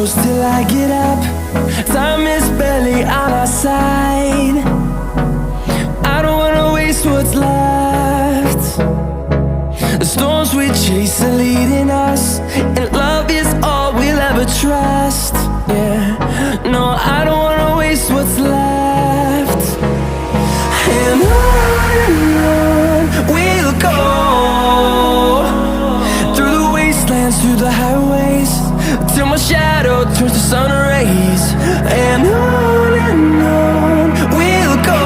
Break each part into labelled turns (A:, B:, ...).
A: close till I get up. Time is barely on our side. I don't wanna waste what's left. The storms we chase are leading us, and love is all we'll ever trust. Yeah, no, I don't wanna waste what's left. And on we'll go, through the wastelands, through the highways, till my shadow turns to sun rays. And on we'll go,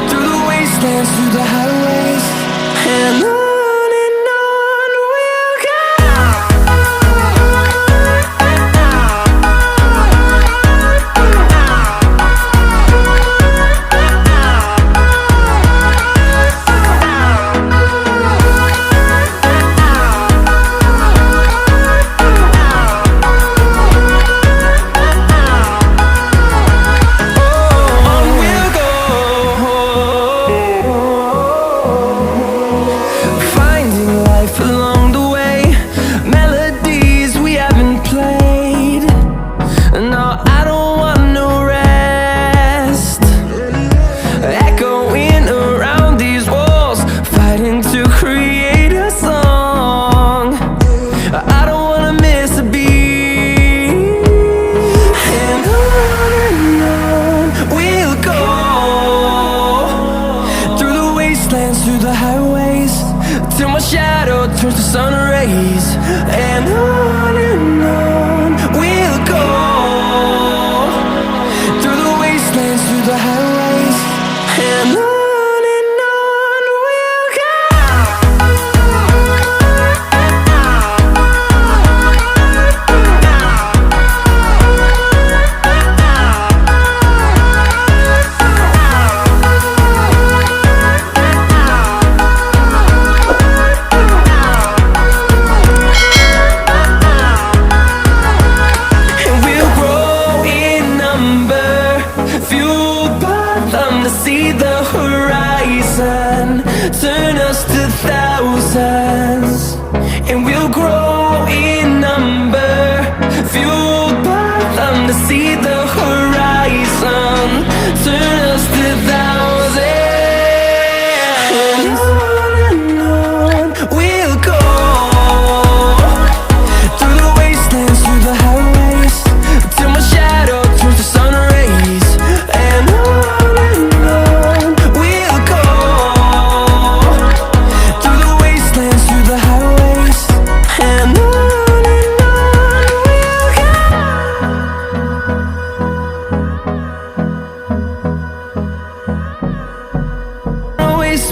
A: through the wastelands, through the highways, and on we'll go. Through the highways, till my shadow turns to sun rays. And on we'll go, through the wastelands, through the highways, and on we'll go. See the horizon, turn us to thousands, and we'll grow in number, fueled by them. To see the horizon, turn us to thousands, and on we'll go, through the wastelands, through the highways, till my shadow turns to sun rays. And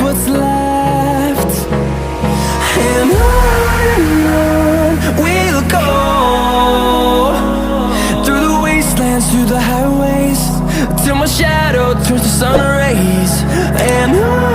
A: what's left. And on we'll go, through the wastelands, through the highways, till my shadow turns to sun rays. And on